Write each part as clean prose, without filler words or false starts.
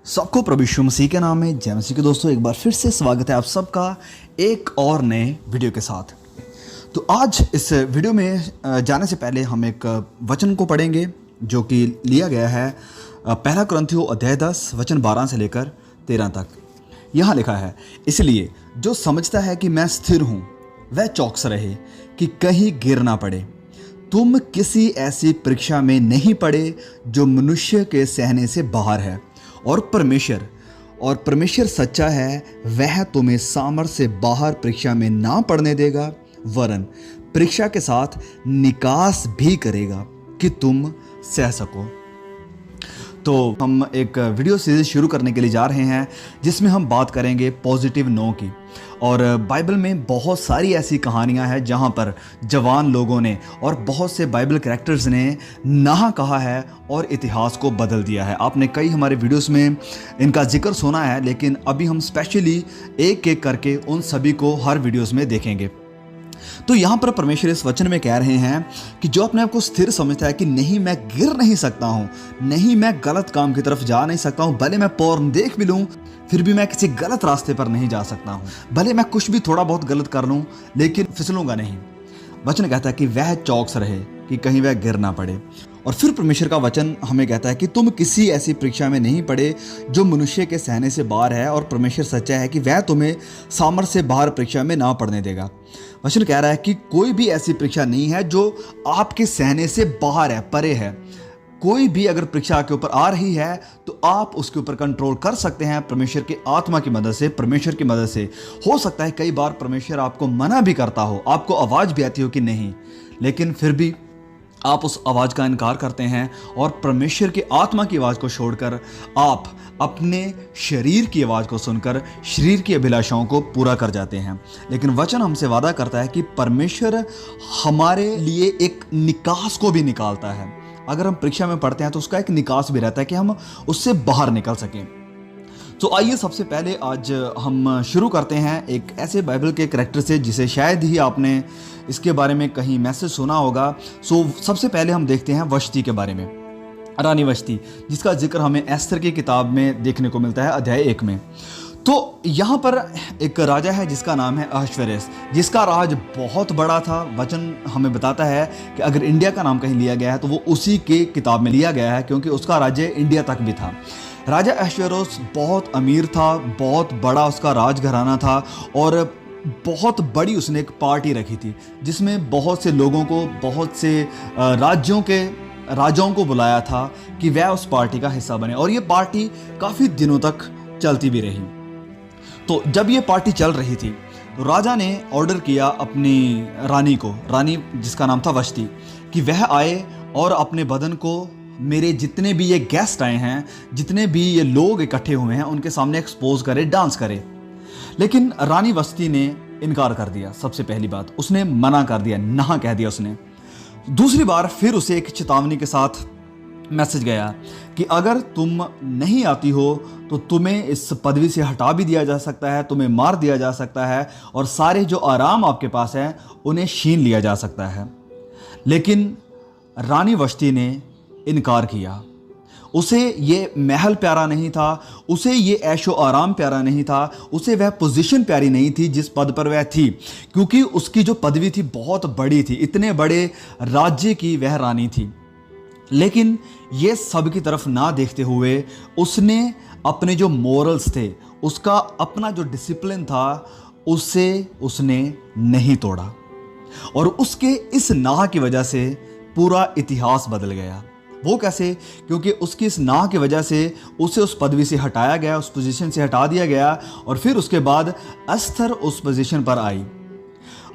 सबको प्रभु यीशु मसीह के नाम में जय मसीह के दोस्तों, एक बार फिर से स्वागत है आप सबका एक और नए वीडियो के साथ। तो आज इस वीडियो में जाने से पहले हम एक वचन को पढ़ेंगे जो कि लिया गया है पहला कुरिन्थियों अध्याय 10 वचन 12 से लेकर 13 तक। यहाँ लिखा है, इसलिए जो समझता है कि मैं स्थिर हूँ वह चौकस रहे कि कहीं गिर ना पड़े। तुम किसी ऐसी परीक्षा में नहीं पड़े जो मनुष्य के सहने से बाहर है, और परमेश्वर सच्चा है, वह तुम्हें सामर्थ्य से बाहर परीक्षा में ना पड़ने देगा, वरन परीक्षा के साथ निकास भी करेगा कि तुम सह सको। तो हम एक वीडियो सीरीज शुरू करने के लिए जा रहे हैं जिसमें हम बात करेंगे पॉजिटिव नो की। और बाइबल में बहुत सारी ऐसी कहानियां हैं जहां पर जवान लोगों ने और बहुत से बाइबल कैरेक्टर्स ने ना कहा है और इतिहास को बदल दिया है। आपने कई हमारे वीडियोस में इनका जिक्र सुना है, लेकिन अभी हम स्पेशली एक एक करके उन सभी को हर वीडियोस में देखेंगे। तो यहाँ पर परमेश्वर इस वचन में कह रहे हैं कि जो अपने आप को स्थिर समझता है कि नहीं मैं गिर नहीं सकता हूँ, नहीं मैं गलत काम की तरफ जा नहीं सकता हूँ, भले मैं पोर्न देख भी लूँ फिर भी मैं किसी गलत रास्ते पर नहीं जा सकता हूँ, भले मैं कुछ भी थोड़ा बहुत गलत कर लूँ लेकिन फिसलूंगा नहीं। वचन कहता है कि वह चौकस रहे कि कहीं वह गिर ना पड़े। और फिर परमेश्वर का वचन हमें कहता है कि तुम किसी ऐसी परीक्षा में नहीं पड़े जो मनुष्य के सहने से बाहर है, और परमेश्वर सच्चा है कि वह तुम्हें सामर्थ्य से बाहर परीक्षा में ना पड़ने देगा। वचन कह रहा है कि कोई भी ऐसी परीक्षा नहीं है जो आपके सहने से बाहर है, परे है। कोई भी अगर परीक्षा आपके ऊपर आ रही है तो आप उसके ऊपर कंट्रोल कर सकते हैं परमेश्वर की आत्मा की मदद से, परमेश्वर की मदद से। हो सकता है कई बार परमेश्वर आपको मना भी करता हो, आपको आवाज़ भी आती हो कि नहीं, लेकिन फिर भी आप उस आवाज़ का इनकार करते हैं और परमेश्वर की आत्मा की आवाज़ को छोड़कर आप अपने शरीर की आवाज़ को सुनकर शरीर की अभिलाषाओं को पूरा कर जाते हैं। लेकिन वचन हमसे वादा करता है कि परमेश्वर हमारे लिए एक निकास को भी निकालता है। अगर हम परीक्षा में पढ़ते हैं तो उसका एक निकास भी रहता है कि हम उससे बाहर निकल सकें। तो आइए सबसे पहले आज हम शुरू करते हैं एक ऐसे बाइबल के कैरेक्टर से जिसे शायद ही आपने इसके बारे में कहीं मैसेज सुना होगा। सबसे पहले हम देखते हैं वष्टी के बारे में, रानी वष्टी, जिसका जिक्र हमें एस्तर की किताब में देखने को मिलता है अध्याय 1 में। तो यहाँ पर एक राजा है जिसका नाम है अहश्वेरोश, जिसका राज बहुत बड़ा था। वचन हमें बताता है कि अगर इंडिया का नाम कहीं लिया गया है तो वो उसी के किताब में लिया गया है, क्योंकि उसका राज्य इंडिया तक भी था। राजा अहश्वेरोश बहुत अमीर था, बहुत बड़ा उसका राजघराना था, और बहुत बड़ी उसने एक पार्टी रखी थी जिसमें बहुत से लोगों को, बहुत से राजाओं को बुलाया था कि वह उस पार्टी का हिस्सा बने। और ये पार्टी काफ़ी दिनों तक चलती भी रही। तो जब ये पार्टी चल रही थी तो राजा ने ऑर्डर किया अपनी रानी जिसका नाम था वष्टी, कि वह आए और अपने बदन को मेरे जितने भी ये गेस्ट आए हैं, जितने भी ये लोग इकट्ठे हुए हैं, उनके सामने एक्सपोज करे, डांस करे। लेकिन रानी वष्टी ने इनकार कर दिया। सबसे पहली बात, उसने मना कर दिया, ना कह दिया उसने। दूसरी बार फिर उसे एक चेतावनी के साथ मैसेज गया कि अगर तुम नहीं आती हो तो तुम्हें इस पदवी से हटा भी दिया जा सकता है, तुम्हें मार दिया जा सकता है, और सारे जो आराम आपके पास है उन्हें छीन लिया जा सकता है। लेकिन रानी वष्टी ने इनकार किया। उसे ये महल प्यारा नहीं था, उसे ये ऐशो आराम प्यारा नहीं था, उसे वह पोजीशन प्यारी नहीं थी जिस पद पर वह थी, क्योंकि उसकी जो पदवी थी बहुत बड़ी थी, इतने बड़े राज्य की वह रानी थी। लेकिन ये सब की तरफ ना देखते हुए उसने अपने जो मोरल्स थे, उसका अपना जो डिसिप्लिन था, उसे उसने नहीं तोड़ा। और उसके इस नाह की वजह से पूरा इतिहास बदल गया। वो कैसे? क्योंकि उसकी इस नाह की वजह से उसे उस पदवी से हटाया गया, उस पोजीशन से हटा दिया गया। और फिर उसके बाद एस्थर उस पोजीशन पर आई।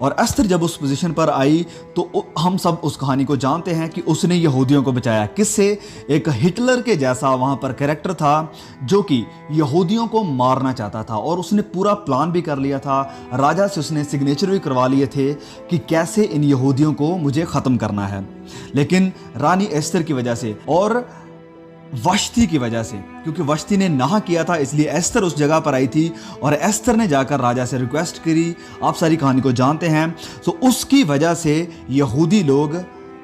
और एस्थर जब उस पोजीशन पर आई तो हम सब उस कहानी को जानते हैं कि उसने यहूदियों को बचाया। किससे? एक हिटलर के जैसा वहाँ पर कैरेक्टर था जो कि यहूदियों को मारना चाहता था, और उसने पूरा प्लान भी कर लिया था। राजा से उसने सिग्नेचर भी करवा लिए थे कि कैसे इन यहूदियों को मुझे ख़त्म करना है। लेकिन रानी एस्थर की वजह से और वष्टी की वजह से, क्योंकि वष्टी ने ना किया था इसलिए एस्थर उस जगह पर आई थी, और एस्थर ने जाकर राजा से रिक्वेस्ट करी। आप सारी कहानी को जानते हैं। तो उसकी वजह से यहूदी लोग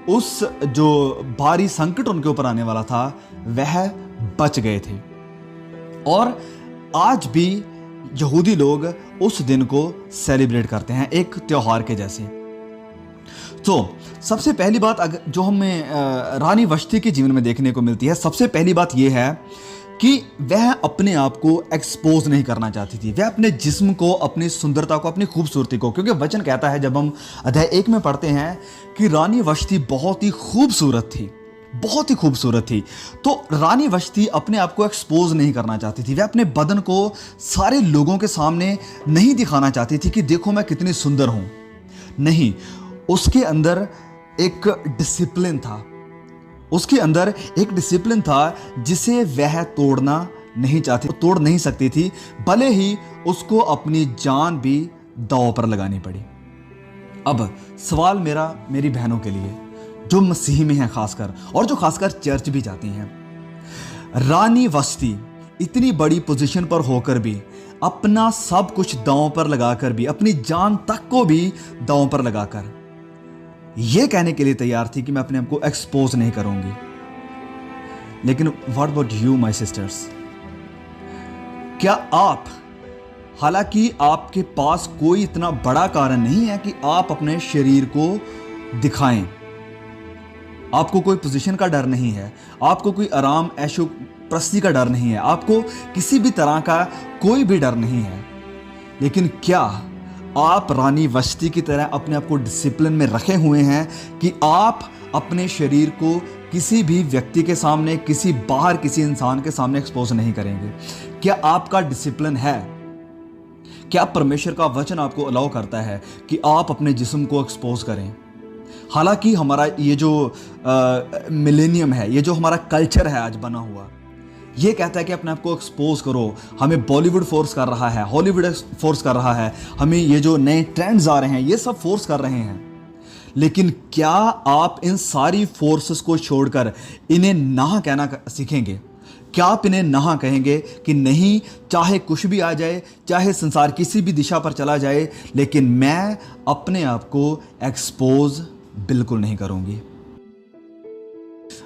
उस जो भारी संकट उनके ऊपर आने वाला था वह बच गए थे। और आज भी यहूदी लोग उस दिन को सेलिब्रेट करते हैं एक त्योहार के जैसे। तो सबसे पहली बात जो हमें रानी वश्ती के जीवन में देखने को मिलती है, सबसे पहली बात यह है कि वह अपने आप को एक्सपोज नहीं करना चाहती थी। वह अपने जिस्म को, अपनी सुंदरता को, अपनी खूबसूरती को, क्योंकि वचन कहता है जब हम अध्याय 1 में पढ़ते हैं कि रानी वश्ती बहुत ही खूबसूरत थी, बहुत ही खूबसूरत थी। तो रानी वश्ती अपने आप को एक्सपोज नहीं करना चाहती थी। वह अपने बदन को सारे लोगों के सामने नहीं दिखाना चाहती थी कि देखो मैं कितनी सुंदर हूं। नहीं, उसके अंदर एक डिसिप्लिन था, उसके अंदर एक डिसिप्लिन था जिसे वह तोड़ना नहीं चाहती, तोड़ नहीं सकती थी, भले ही उसको अपनी जान भी दांव पर लगानी पड़ी। अब सवाल मेरी बहनों के लिए जो मसीह में हैं खासकर, और जो खासकर चर्च भी जाती हैं, रानी वश्ती इतनी बड़ी पोजीशन पर होकर भी अपना सब कुछ दांव पर लगाकर भी, अपनी जान तक को भी दांव पर लगाकर यह कहने के लिए तैयार थी कि मैं अपने आप को एक्सपोज नहीं करूंगी। लेकिन what about you my sister's? क्या आप, हालांकि आपके पास कोई इतना बड़ा कारण नहीं है कि आप अपने शरीर को दिखाएं, आपको कोई पोजीशन का डर नहीं है, आपको कोई आराम ऐशो प्रस्ती का डर नहीं है, आपको किसी भी तरह का कोई भी डर नहीं है, लेकिन क्या आप रानी वश्ती की तरह अपने आप को डिसिप्लिन में रखे हुए हैं कि आप अपने शरीर को किसी भी व्यक्ति के सामने, किसी इंसान के सामने एक्सपोज नहीं करेंगे? क्या आपका डिसिप्लिन है? क्या परमेश्वर का वचन आपको अलाउ करता है कि आप अपने जिस्म को एक्सपोज करें? हालांकि हमारा ये जो मिलेनियम है, ये जो हमारा कल्चर है आज बना हुआ, ये कहता है कि अपने आप को एक्सपोज करो। हमें बॉलीवुड फोर्स कर रहा है, हॉलीवुड फोर्स कर रहा है, हमें ये जो नए ट्रेंड्स आ रहे हैं ये सब फोर्स कर रहे हैं। लेकिन क्या आप इन सारी फोर्सेस को छोड़कर इन्हें ना कहना सीखेंगे? क्या आप इन्हें ना कहेंगे कि नहीं, चाहे कुछ भी आ जाए, चाहे संसार किसी भी दिशा पर चला जाए, लेकिन मैं अपने आप को एक्सपोज बिल्कुल नहीं करूंगी?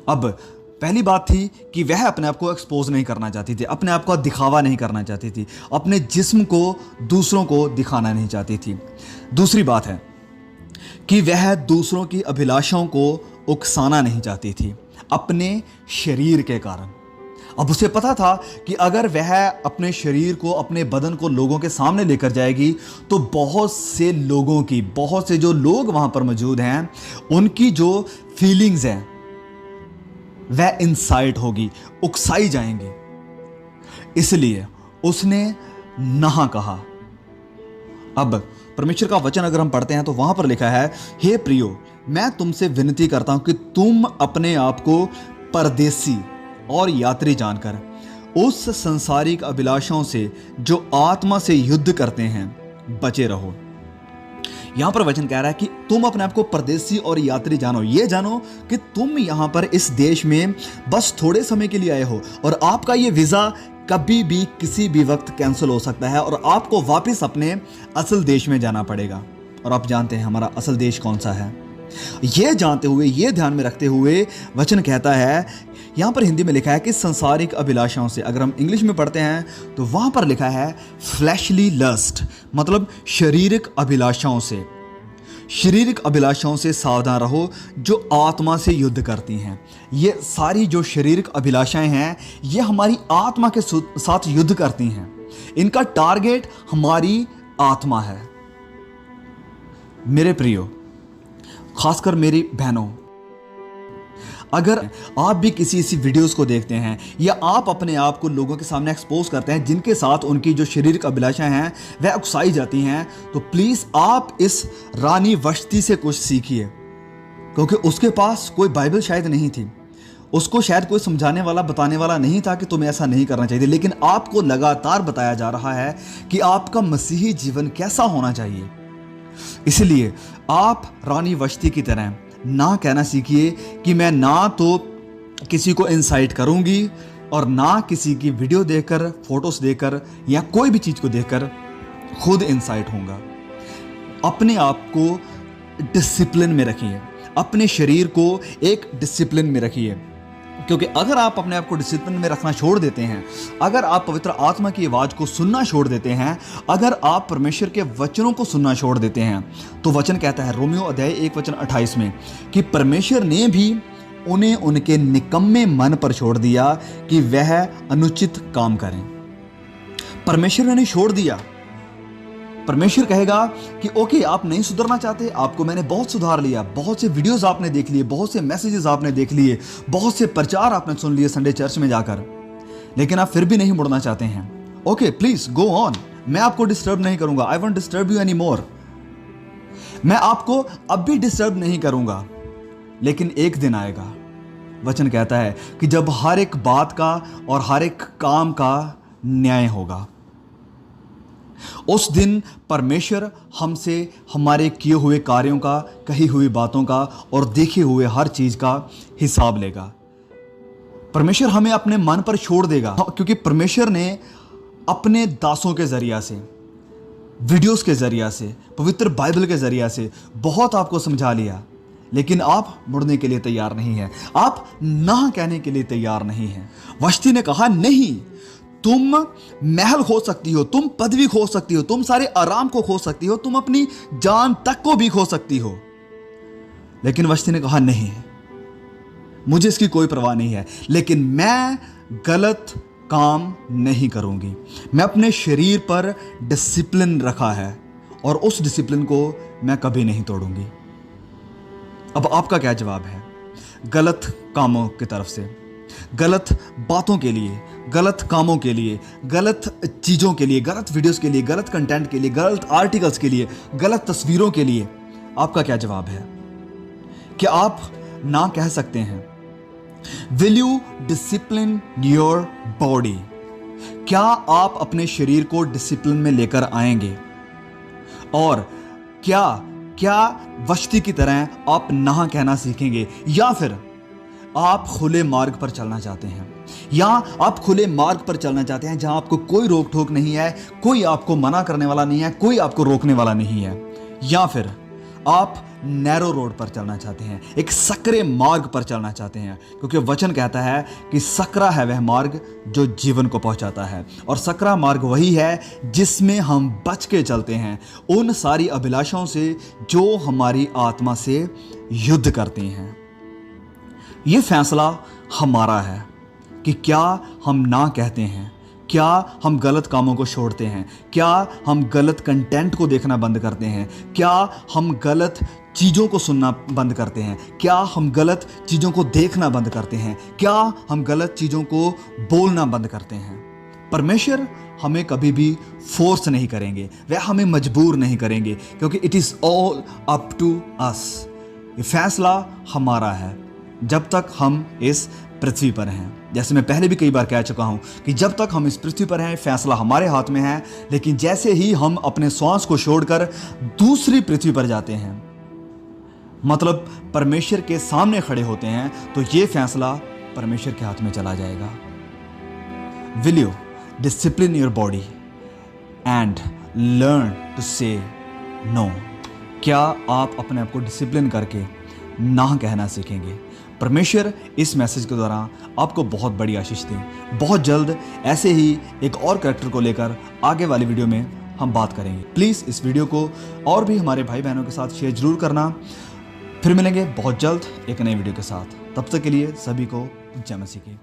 अब पहली बात थी कि वह अपने आप को एक्सपोज नहीं करना चाहती थी, अपने आप का दिखावा नहीं करना चाहती थी, अपने जिस्म को दूसरों को दिखाना नहीं चाहती थी। दूसरी बात है कि वह दूसरों की अभिलाषाओं को उकसाना नहीं चाहती थी अपने शरीर के कारण। अब उसे पता था कि अगर वह अपने शरीर को, अपने बदन को लोगों के सामने लेकर जाएगी तो बहुत से जो लोग वहां पर मौजूद हैं, उनकी जो फीलिंग्स हैं वह इंसाइट होगी, उकसाई जाएंगी। इसलिए उसने ना कहा। अब परमेश्वर का वचन अगर हम पढ़ते हैं तो वहां पर लिखा है, हे प्रियो, मैं तुमसे विनती करता हूं कि तुम अपने आप को परदेसी और यात्री जानकर उस संसारिक अभिलाषाओं से जो आत्मा से युद्ध करते हैं बचे रहो। यहां पर वचन कह रहा है कि तुम अपने आप को परदेसी और यात्री जानो। ये जानो कि तुम यहां पर इस देश में बस थोड़े समय के लिए आए हो और आपका ये वीजा कभी भी किसी भी वक्त कैंसिल हो सकता है और आपको वापस अपने असल देश में जाना पड़ेगा। और आप जानते हैं हमारा असल देश कौन सा है। ये जानते हुए, ये ध्यान में रखते हुए वचन कहता है, यहां पर हिंदी में लिखा है कि संसारिक अभिलाषाओं से, अगर हम इंग्लिश में पढ़ते हैं तो वहां पर लिखा है फ्लैशली लस्ट, मतलब शारीरिक अभिलाषाओं से। शारीरिक अभिलाषाओं से सावधान रहो जो आत्मा से युद्ध करती हैं। ये सारी जो शारीरिक अभिलाषाएं हैं ये हमारी आत्मा के साथ युद्ध करती हैं। इनका टारगेट हमारी आत्मा है। मेरे प्रियो, खासकर मेरी बहनों, अगर आप भी किसी वीडियोस को देखते हैं या आप अपने आप को लोगों के सामने एक्सपोज करते हैं जिनके साथ उनकी जो शारीरिक अभिलाषाएं हैं वह उकसाई जाती हैं, तो प्लीज़ आप इस रानी वश्ती से कुछ सीखिए, क्योंकि उसके पास कोई बाइबल शायद नहीं थी, उसको शायद कोई समझाने वाला, बताने वाला नहीं था कि तुम्हें ऐसा नहीं करना चाहिए, लेकिन आपको लगातार बताया जा रहा है कि आपका मसीही जीवन कैसा होना चाहिए। इसलिए आप रानी वश्ती की तरह ना कहना सीखिए कि मैं ना तो किसी को इंसाइट करूंगी और ना किसी की वीडियो देखकर, फोटोस देखकर या कोई भी चीज़ को देखकर खुद इंसाइट होऊंगा। अपने आप को डिसिप्लिन में रखिए, अपने शरीर को एक डिसिप्लिन में रखिए। क्योंकि अगर आप अपने आप को डिसिप्लिन में रखना छोड़ देते हैं, अगर आप पवित्र आत्मा की आवाज़ को सुनना छोड़ देते हैं, अगर आप परमेश्वर के वचनों को सुनना छोड़ देते हैं, तो वचन कहता है रोमियो अध्याय 1:28 में कि परमेश्वर ने भी उन्हें उनके निकम्मे मन पर छोड़ दिया कि वह अनुचित काम करें। परमेश्वर ने छोड़ दिया। परमेश्वर कहेगा कि ओके, आप नहीं सुधरना चाहते, आपको मैंने बहुत सुधार लिया, बहुत से वीडियोस आपने देख लिए, बहुत से मैसेजेस आपने देख लिए, बहुत से प्रचार आपने सुन लिए संडे चर्च में जाकर, लेकिन आप फिर भी नहीं मुड़ना चाहते हैं। ओके, प्लीज गो ऑन, मैं आपको डिस्टर्ब नहीं करूंगा। I won't disturb you any more. मैं आपको अब भी डिस्टर्ब नहीं करूंगा, लेकिन एक दिन आएगा, वचन कहता है कि जब हर एक बात का और हर एक काम का न्याय होगा। उस दिन परमेश्वर हमसे हमारे किए हुए कार्यों का, कही हुई बातों का और देखे हुए हर चीज का हिसाब लेगा। परमेश्वर हमें अपने मन पर छोड़ देगा, क्योंकि परमेश्वर ने अपने दासों के जरिया से, वीडियोस के जरिया से, पवित्र बाइबल के जरिया से बहुत आपको समझा लिया, लेकिन आप मुड़ने के लिए तैयार नहीं हैं, आप ना कहने के लिए तैयार नहीं हैं। वश्ती ने कहा नहीं, तुम महल खो सकती हो, तुम पदवी खो सकती हो, तुम सारे आराम को खो सकती हो, तुम अपनी जान तक को भी खो सकती हो, लेकिन वश्ती ने कहा नहीं, मुझे इसकी कोई परवाह नहीं है, लेकिन मैं गलत काम नहीं करूंगी। मैं अपने शरीर पर डिसिप्लिन रखा है और उस डिसिप्लिन को मैं कभी नहीं तोड़ूंगी। अब आपका क्या जवाब है? गलत कामों की तरफ से, गलत बातों के लिए, गलत कामों के लिए, गलत चीज़ों के लिए, गलत वीडियोस के लिए, गलत कंटेंट के लिए, गलत आर्टिकल्स के लिए, गलत तस्वीरों के लिए आपका क्या जवाब है? क्या आप ना कह सकते हैं? Will you discipline your body? क्या आप अपने शरीर को डिसिप्लिन में लेकर आएंगे? और क्या वश्ती की तरह आप ना कहना सीखेंगे, या फिर आप खुले मार्ग पर चलना चाहते हैं, या आप खुले मार्ग पर चलना चाहते हैं जहां आपको कोई रोक टोक नहीं है, कोई आपको मना करने वाला नहीं है, कोई आपको रोकने वाला नहीं है, या फिर आप नैरो रोड पर चलना चाहते हैं, एक सकरे मार्ग पर चलना चाहते हैं? क्योंकि वचन कहता है कि सकरा है वह मार्ग जो जीवन को पहुंचाता है, और सकरा मार्ग वही है जिसमें हम बच के चलते हैं उन सारी अभिलाषाओं से जो हमारी आत्मा से युद्ध करती हैं। ये फैसला हमारा है कि क्या हम ना कहते हैं, क्या हम गलत कामों को छोड़ते हैं, क्या हम गलत कंटेंट को देखना बंद करते हैं, क्या हम गलत चीज़ों को सुनना बंद करते हैं, क्या हम गलत चीज़ों को देखना बंद करते हैं, क्या हम गलत चीज़ों को बोलना बंद करते हैं। परमेश्वर हमें कभी भी फोर्स नहीं करेंगे, वह हमें मजबूर नहीं करेंगे, क्योंकि it is all up to us. ये फैसला हमारा है जब तक हम इस पृथ्वी पर हैं। जैसे मैं पहले भी कई बार कह चुका हूं कि जब तक हम इस पृथ्वी पर हैं फैसला हमारे हाथ में है, लेकिन जैसे ही हम अपने श्वास को छोड़कर दूसरी पृथ्वी पर जाते हैं, मतलब परमेश्वर के सामने खड़े होते हैं, तो ये फैसला परमेश्वर के हाथ में चला जाएगा। Will you discipline your body and learn to say no? क्या आप अपने आप को डिसिप्लिन करके ना कहना सीखेंगे? परमेश्वर इस मैसेज के द्वारा आपको बहुत बड़ी आशीष दे। बहुत जल्द ऐसे ही एक और कैरेक्टर को लेकर आगे वाली वीडियो में हम बात करेंगे। प्लीज़ इस वीडियो को और भी हमारे भाई बहनों के साथ शेयर जरूर करना। फिर मिलेंगे बहुत जल्द एक नई वीडियो के साथ। तब तक के लिए सभी को जय मसीह की।